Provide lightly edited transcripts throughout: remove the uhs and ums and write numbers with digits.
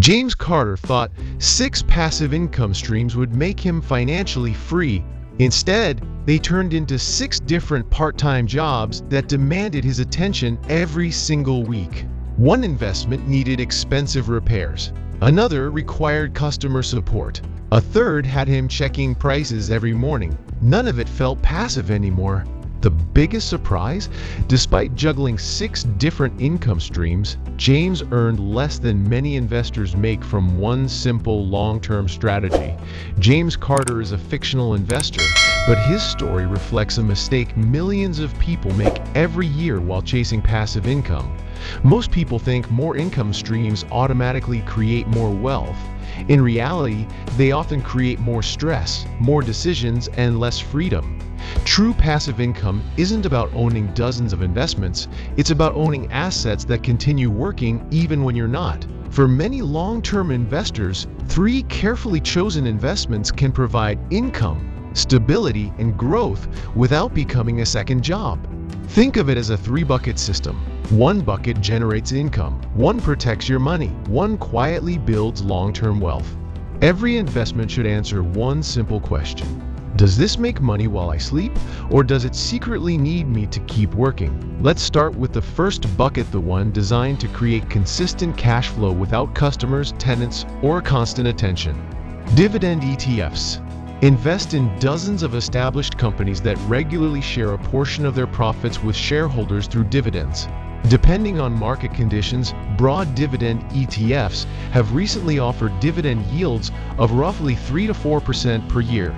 James Carter thought 6 passive income streams would make him financially free. Instead, they turned into 6 different part-time jobs that demanded his attention every single week. One investment needed expensive repairs. Another required customer support. A third had him checking prices every morning. None of it felt passive anymore. The biggest surprise? Despite juggling 6 different income streams, James earned less than many investors make from one simple long-term strategy. James Carter is a fictional investor, but his story reflects a mistake millions of people make every year while chasing passive income. Most people think more income streams automatically create more wealth. In reality, they often create more stress, more decisions, and less freedom. True passive income isn't about owning dozens of investments, it's about owning assets that continue working even when you're not. For many long-term investors, 3 carefully chosen investments can provide income, stability, and growth without becoming a second job. Think of it as a 3-bucket system. 1 bucket generates income, 1 protects your money, 1 quietly builds long-term wealth. Every investment should answer one simple question. Does this make money while I sleep, or does it secretly need me to keep working? Let's start with the first bucket, the one designed to create consistent cash flow without customers, tenants, or constant attention. Dividend ETFs. Invest in dozens of established companies that regularly share a portion of their profits with shareholders through dividends. Depending on market conditions, broad dividend ETFs have recently offered dividend yields of roughly 3 to 4% per year.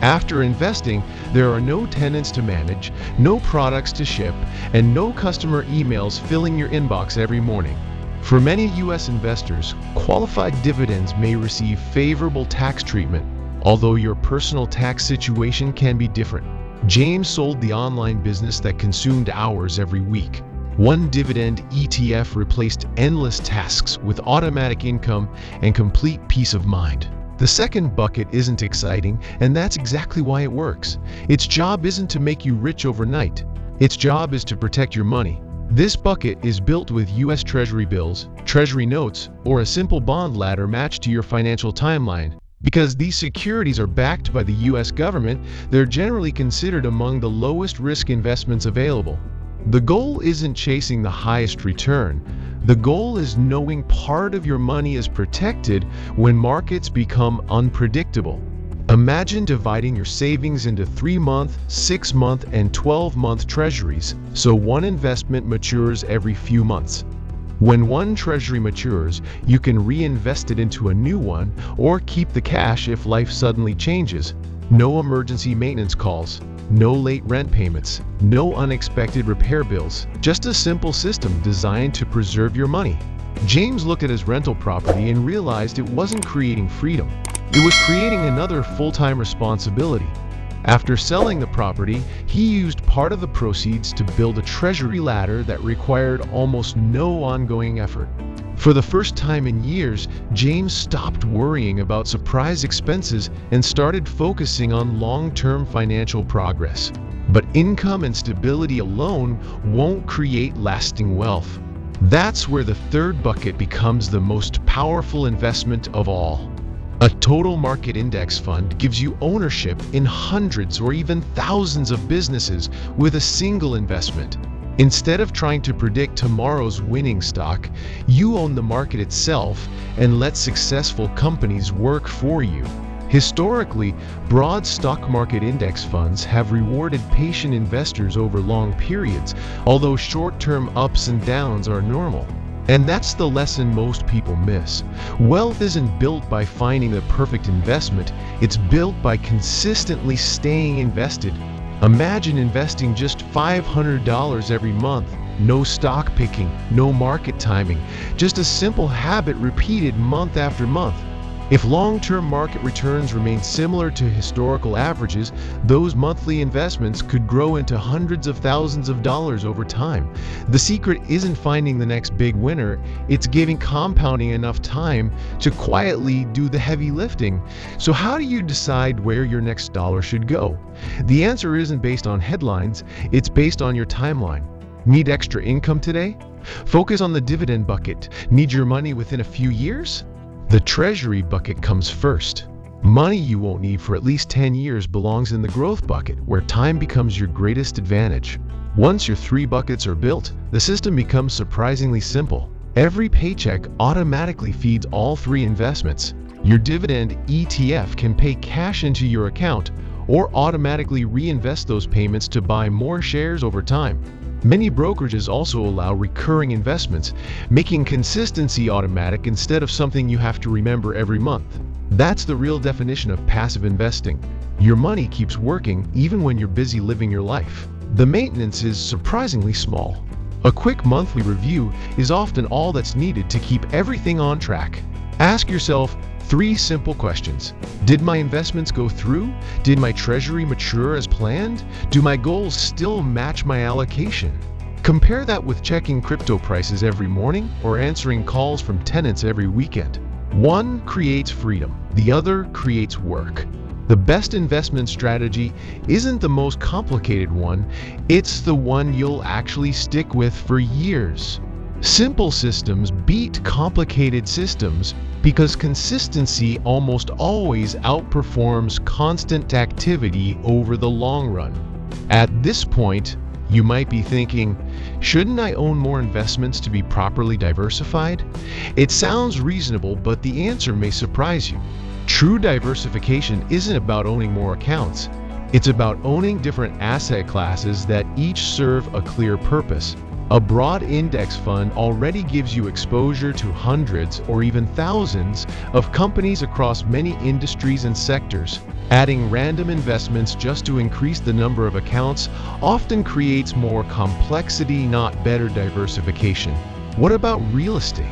After investing, there are no tenants to manage, no products to ship, and no customer emails filling your inbox every morning. For many U.S. investors, qualified dividends may receive favorable tax treatment, although your personal tax situation can be different. James sold the online business that consumed hours every week. One dividend ETF replaced endless tasks with automatic income and complete peace of mind. The second bucket isn't exciting, and that's exactly why it works. Its job isn't to make you rich overnight. Its job is to protect your money. This bucket is built with U.S. Treasury Bills, Treasury notes, or a simple bond ladder matched to your financial timeline. Because these securities are backed by the U.S. government, they're generally considered among the lowest risk investments available. The goal isn't chasing the highest return. The goal is knowing part of your money is protected when markets become unpredictable. Imagine dividing your savings into 3-month, 6-month, and 12-month treasuries, so one investment matures every few months. When one treasury matures, you can reinvest it into a new one or keep the cash if life suddenly changes. No emergency maintenance calls, no late rent payments, no unexpected repair bills, just a simple system designed to preserve your money. James looked at his rental property and realized it wasn't creating freedom. It was creating another full-time responsibility. After selling the property, he used part of the proceeds to build a treasury ladder that required almost no ongoing effort. For the first time in years, James stopped worrying about surprise expenses and started focusing on long-term financial progress. But income and stability alone won't create lasting wealth. That's where the third bucket becomes the most powerful investment of all. A total market index fund gives you ownership in hundreds or even thousands of businesses with a single investment. Instead of trying to predict tomorrow's winning stock, you own the market itself and let successful companies work for you. Historically, broad stock market index funds have rewarded patient investors over long periods, although short-term ups and downs are normal. And that's the lesson most people miss. Wealth isn't built by finding the perfect investment, it's built by consistently staying invested. Imagine investing just $500 every month, no stock picking, no market timing, just a simple habit repeated month after month. If long-term market returns remain similar to historical averages, those monthly investments could grow into hundreds of thousands of dollars over time. The secret isn't finding the next big winner, it's giving compounding enough time to quietly do the heavy lifting. So how do you decide where your next dollar should go? The answer isn't based on headlines, it's based on your timeline. Need extra income today? Focus on the dividend bucket. Need your money within a few years? The Treasury bucket comes first. Money you won't need for at least 10 years belongs in the growth bucket, where time becomes your greatest advantage. Once your 3 buckets are built, the system becomes surprisingly simple. Every paycheck automatically feeds all 3 investments. Your Dividend ETF can pay cash into your account or automatically reinvest those payments to buy more shares over time. Many brokerages also allow recurring investments, making consistency automatic instead of something you have to remember every month. That's the real definition of passive investing. Your money keeps working even when you're busy living your life. The maintenance is surprisingly small. A quick monthly review is often all that's needed to keep everything on track. Ask yourself 3 simple questions. Did my investments go through? Did my treasury mature as planned? Do my goals still match my allocation? Compare that with checking crypto prices every morning or answering calls from tenants every weekend. One creates freedom, the other creates work. The best investment strategy isn't the most complicated one, it's the one you'll actually stick with for years. Simple systems beat complicated systems because consistency almost always outperforms constant activity over the long run. At this point, you might be thinking, shouldn't I own more investments to be properly diversified? It sounds reasonable, but the answer may surprise you. True diversification isn't about owning more accounts. It's about owning different asset classes that each serve a clear purpose. A broad index fund already gives you exposure to hundreds or even thousands of companies across many industries and sectors. Adding random investments just to increase the number of accounts often creates more complexity, not better diversification. What about real estate?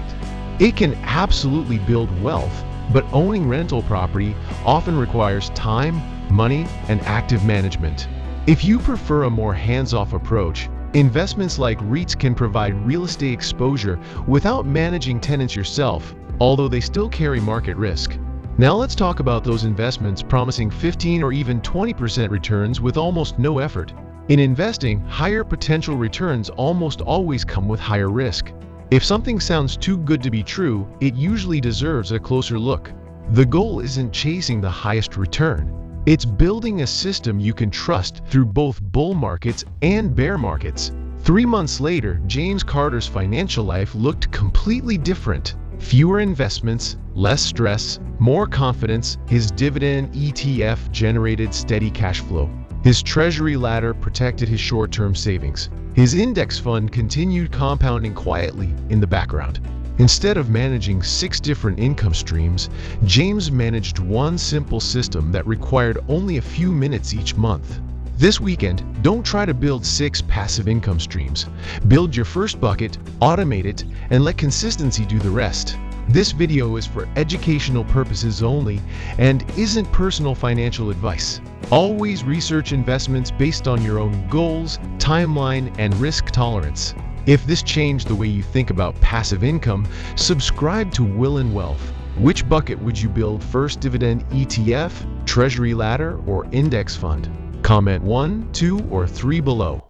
It can absolutely build wealth, but owning rental property often requires time, money, and active management. If you prefer a more hands-off approach, investments like REITs can provide real estate exposure without managing tenants yourself, although they still carry market risk. Now let's talk about those investments promising 15 or even 20% returns with almost no effort. In investing, higher potential returns almost always come with higher risk. If something sounds too good to be true, it usually deserves a closer look. The goal isn't chasing the highest return. It's building a system you can trust through both bull markets and bear markets. 3 months later, James Carter's financial life looked completely different. Fewer investments, less stress, more confidence. His Dividend ETF generated steady cash flow. His Treasury ladder protected his short-term savings. His index fund continued compounding quietly in the background. Instead of managing 6 different income streams, James managed one simple system that required only a few minutes each month. This weekend, don't try to build 6 passive income streams. Build your first bucket, automate it, and let consistency do the rest. This video is for educational purposes only and isn't personal financial advice. Always research investments based on your own goals, timeline, and risk tolerance. If this changed the way you think about passive income, subscribe to Will and Wealth. Which bucket would you build first, Dividend ETF, Treasury ladder, or index fund? Comment 1, 2, or 3 below.